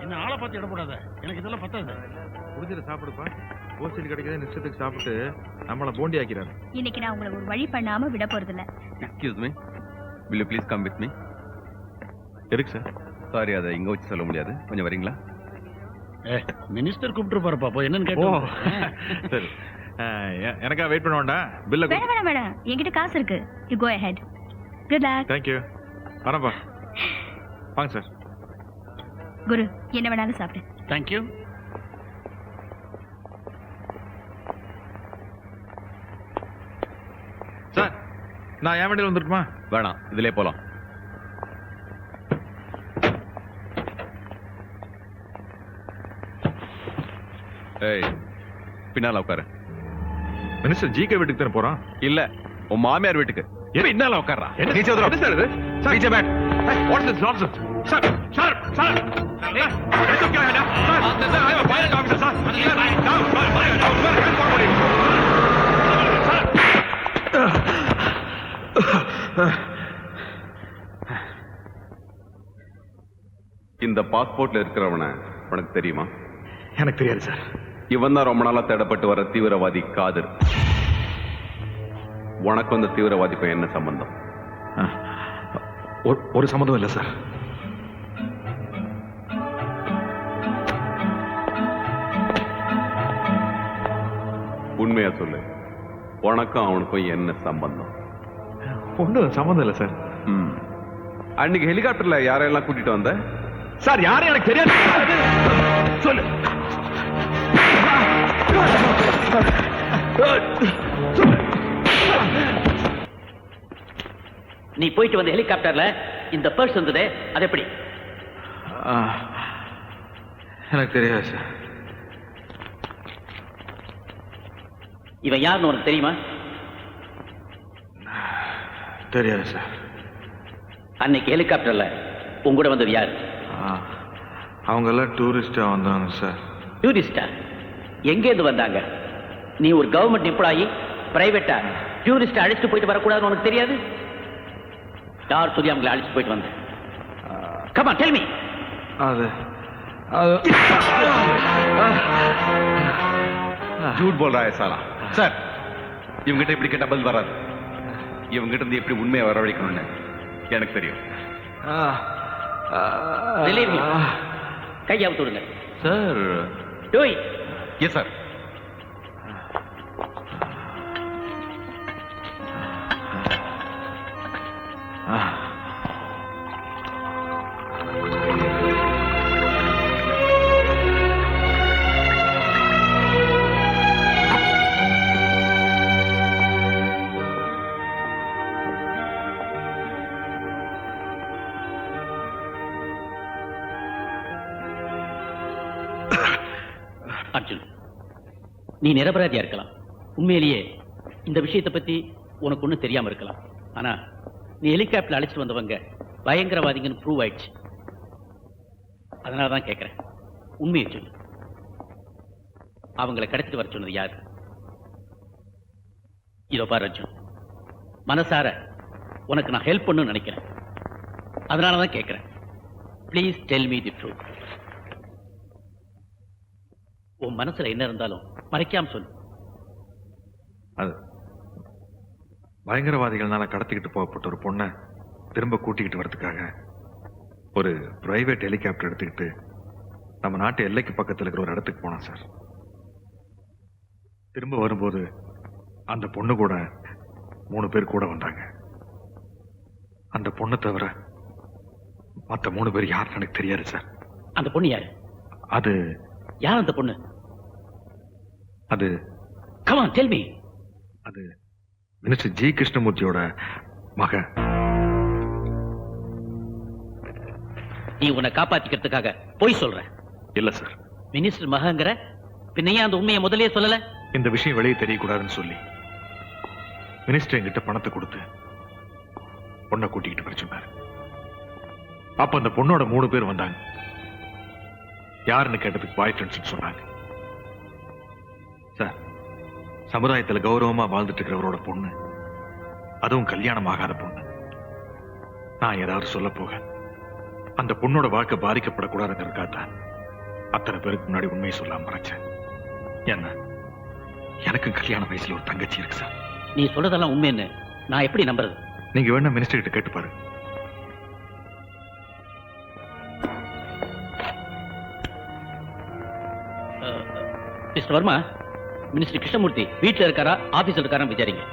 என்ன ஆளை பார்த்து இட போடாத, எனக்கு இதெல்லாம் பத்தாது. குடிச்சிட்டு சாப்பிடுப்பா. ஹோஸ்டல் கிடைக்கிறத நிச்சயத்துக்கு சாப்பிட்டு நம்மளை போண்டி ஆக்கிறாரு. இன்னைக்கு நான் உங்களை ஒரு வழி பண்ணாம விட போறது இல்ல. Excuse me, will you please come with me? எதுக்கு சார்? சாரி, அதை இங்க வச்சு சொல்ல முடியாது, கொஞ்சம் வரீங்களா? மினிஸ்டர் கூப்பிட்டு பாருப்பா, அப்போ என்னன்னு கேட்டோம். சரி, எனக்கா வெயிட் பண்ண வேண்டாம். பில்ல வேணாம் வேணாம் வேணாம், என்கிட்ட காசு இருக்கு. You go ahead. Good luck. Thank you. வரேன்ப்பா. வாங்க சார். குரு, என்ன வேணாலும் சாப்பிடு. தேங்க்யூ. சார், நான் என் வண்டியில் வந்துட்டுமா? வேணாம், இதுலயே போலாம். ஏய், பின்னால உட்காரு. மினிஸ்டர் ஜிகே வீட்டுக்கு தானே போறான்? இல்ல, உன் மாமியார் வீட்டுக்கு. பின்னால உட்கார்றா. என்ன சார் இது? पीछे बैठ. What's this nonsense? Sir, sir, sir. ये तो क्या है ना? Sir, I am a pilot officer, sir. Down, down, forward. இந்த பாஸ்போர்ட்ல இருக்கிறவன உனக்கு தெரியுமா? எனக்கு தெரியாது சார். இவன் தான் ரொம்ப நாளா தேடப்பட்டு வர தீவிரவாதி காதர். உனக்கு அந்த தீவிரவாதிக்கும் என்ன சம்பந்தம்? ஒரு சம்மந்தம் இல்லை சார். உண்மையா சொல்லு, உனக்கும் அவனுக்கும் என்ன சம்பந்தம்? ஒன்றும் சம்மந்தம் இல்லை சார். அன்னைக்கு ஹெலிகாப்டர்ல யாரெல்லாம் கூட்டிட்டு வந்த? சார், யாரும் எனக்கு தெரியாது. சொல்லு. நீ போயிட்டு வந்த ஹெலிகாப்டர்ல இந்த பர்ஸ் வந்ததே, அது எப்படி? எனக்கு தெரியாது சார். இவன் யாருன்னு உனக்கு தெரியுமா? தெரியாது சார். அன்னைக்கு ஹெலிகாப்டர்ல உங்கூட வந்தது யாரு? அவங்க எல்லாம் டூரிஸ்டா வந்தாங்க சார். டூரிஸ்டா? எங்கேருந்து வந்தாங்க? நீ ஒரு கவர்மெண்ட் எம்ப்ளாயி, பிரைவேட்டா டூரிஸ்ட் அழைச்சிட்டு போயிட்டு வரக்கூடாதுன்னு உனக்கு தெரியாது? யார் சொல்லி அவங்களை அழைச்சிட்டு போயிட்டு வந்தேன்? Come on, tell me. झूठ बोल रहा है साला. சார், இவங்கிட்ட இப்படி கேட்ட பதில் வராது. இவங்கிட்ட இருந்து எப்படி உண்மையை வரவழைக்கணும்னு எனக்கு தெரியும். கையை அவுத்து விடுங்க sir. Do it. Yes sir. Arjun, நீ நிரபராதியா இருக்கலாம். உண்மையிலேயே இந்த விஷயத்தை பத்தி உனக்கு ஒன்றும் தெரியாம இருக்கலாம். ஆனா நீ ஹெலிகாப்டர் அழைச்சிட்டு வந்தவங்க பயங்கரவாதிங்கன்னு ப்ரூவ் ஆயிடுச்சு. அதனாலதான் கேட்கிறேன், உண்மையை சொல்லு. அவங்களை கடத்திட்டு வர சொன்னது யாரு? இதோ பாரு அர்ஜுன், மனசார உனக்கு நான் ஹெல்ப் பண்ணணும்னு நினைக்கிறேன். அதனாலதான் கேட்கிறேன், please tell me the truth. உன் மனசுல என்ன இருந்தாலும் மறைக்காம சொல்லு. அது பயங்கரவாதிகள்னால கடத்திக்கிட்டு போகப்பட்ட ஒரு பொண்ணை திரும்ப கூட்டிக்கிட்டு வரதுக்காக ஒரு பிரைவேட் ஹெலிகாப்டர் எடுத்துக்கிட்டு நம்ம நாட்டு எல்லைக்கு பக்கத்தில் இருக்கிற ஒரு இடத்துக்கு போனான் சார். திரும்ப வரும்போது அந்த பொண்ணு கூட 3 பேர் கூட வந்தாங்க. அந்த பொண்ணை தவிர மற்ற 3 பேர் யாருன்னு எனக்கு தெரியாது சார். அந்த பொண்ணு யாரு? அது யார் அந்த பொண்ணு? அது Come on, tell me. அது மினிஸ்டர் ஜி கிருஷ்ணமூர்த்தியோட மகன். நீ உன்னை காப்பாத்திக்கிறதுக்காக போய் சொல்ற? இல்ல சார். மினிஸ்டர் மகங்கிற பின்னையே அந்த உண்மையை முதலே சொல்லல? இந்த விஷயம் வெளியே தெரியக்கூடாதுன்னு சொல்லி மினிஸ்டர் என்கிட்ட பணத்தை கொடுத்து பொண்ணை கூட்டிக்கிட்டு வர சொன்னாரு. அப்ப அந்த பொண்ணோட 3 பேர் வந்தாங்க. யாருன்னு கேட்டதுக்கு பாய் ஃப்ரெண்ட்ஸ் சொன்னாங்க. சார், சமுதாயத்துல கௌரவமா வாழ்ந்துட்டு இருக்கிறவரோட பொண்ணு, அதுவும் கல்யாணம் ஆகாத பொண்ணு, நான் ஏதாவது சொல்ல போக அந்த பொண்ணோட வாழ்க்கை பாதிக்கப்படக்கூடாதுங்கிறதுக்காகத்தான் அத்தனை பேருக்கு முன்னாடி உண்மையை சொல்லாம மறைச்சேன். என்ன எனக்கு கல்யாண வயசுல ஒரு தங்கச்சி இருக்கு சார். நீ சொல்றதெல்லாம் உண்மைன்னு நான் எப்படி நம்புறது? நீங்க வேணா மினிஸ்டர் கிட்ட கேட்டு பாருங்க. மிஸ்டர் வர்மா, மினிஸ்டர் கிருஷ்ணமூர்த்தி வீட்டுல இருக்காரா ஆபீஸ்ல இருக்காரா விசாரிங்க.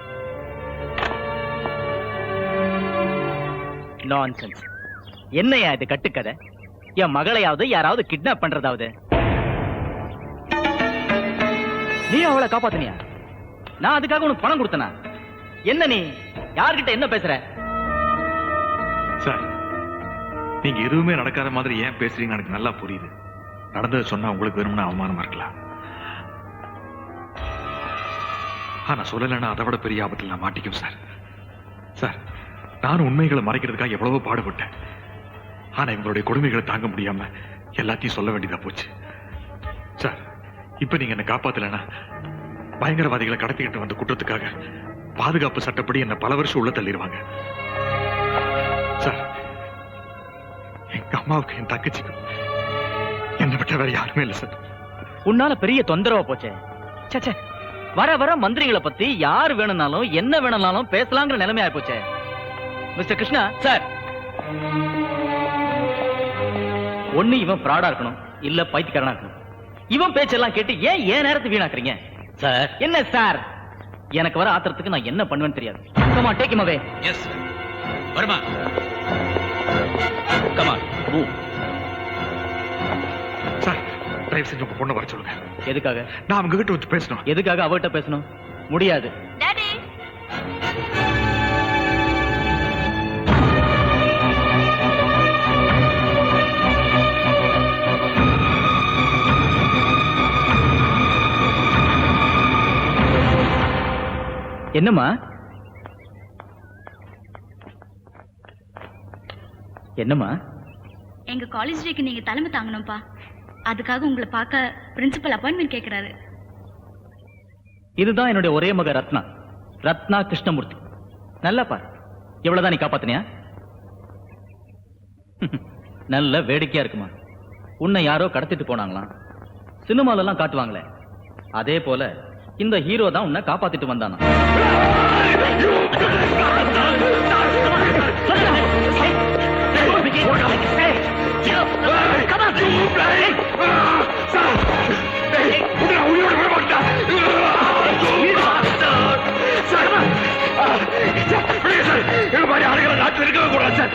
நான்சென்ஸ். என்னையா இது கட்டுக்கதை? என் மகளையாவது யாராவது கிட்னாப் பண்றதாவது? நீ அவளை காப்பாத்தினியா? நான் அதுக்காக உனக்கு பணம் கொடுத்தனா? என்ன நீ யார்கிட்ட என்ன பேசுற? சார், நீங்க எதுவுமே நடக்காத மாதிரி ஏன் பேசுறீங்க எனக்கு நல்லா புரியுது. நடந்ததை சொன்னா உங்களுக்கு வேணும்னா அவமானமா இருக்கலாம். ஆனா சொல்லலைன்னா அதை விட பெரிய ஆபத்தில் நான் மாட்டிக்கும் சார். சார், நானும் உண்மைகளை மறைக்கிறதுக்காக எவ்வளவோ பாடுபட்டேன். ஆனா இவங்களுடைய கொடுமைகளை தாங்க முடியாம எல்லாத்தையும் சொல்ல வேண்டியதா போச்சு. சார், இப்ப நீங்க என்ன காப்பாத்தலைன்னா பயங்கரவாதிகளை கடத்திக்கிட்டு வந்த குற்றத்துக்காக பாதுகாப்பு சட்டப்படி என்ன பல வருஷம் உள்ள தள்ளிடுவாங்க. சார், எங்க அம்மாவுக்கு என் தங்கச்சிக்கு என்னை விட்ட வேற யாருமே இல்லை சார். உன்னால பெரிய தொந்தரவா போச்சே. சே, வர வர மந்திரிகளை பத்தி யார் வேணும்னாலும் என்ன வேணும்னாலும் பேசலாங்கிற நிலைமை ஆயிப்போச்சே. மிஸ்டர் கிருஷ்ணா சார், ஒண்ணு இவன் ஃப்ராடா இருக்கணும், இல்ல பைத்தியக்காரனா இருக்கணும். இவன் பேச்செல்லாம் கேட்டு ஏன் நேரத்தை வீணாக்குறீங்க? சார், என்ன சார்? எனக்கு வர ஆத்திரத்துக்கு நான் என்ன பண்ணுவேன்னு தெரியாது. Come on, take him away. Yes Varma, come on move. Sir, தயவு செஞ்சு உங்க பொண்ணை வர சொல்லுங்க. எதுக்காக? நான் அவங்க கிட்ட வந்து பேசணும். எதுக்காக அவர்கிட்ட பேசணும்? முடியாது. டாடி, என்னம்மா? என்னம்மா? எங்க காலேஜ் டேக்கு நீங்க தலைமை தாங்கணும்ப்பா. அதுக்காக உங்களை பார்க்க பிரின்சிபல் அப்பாயின்மெண்ட் கேட்கிறாரு. இதுதான் என்னுடைய ஒரே மக ரத்னா கிருஷ்ணமூர்த்தி. நல்லா பாரு, எவ்வளவுதான் நீ காப்பாத்தினியா? நல்ல வேடிக்கையா இருக்குமா? உன்னை யாரோ கடத்திட்டு போனாங்களாம், சினிமால எல்லாம் காட்டுவாங்களே, அதே போல இந்த ஹீரோ தான் உன்னை காப்பாத்திட்டு வந்தானா. நாட்டில் இருக்கவே கூடாது சார்.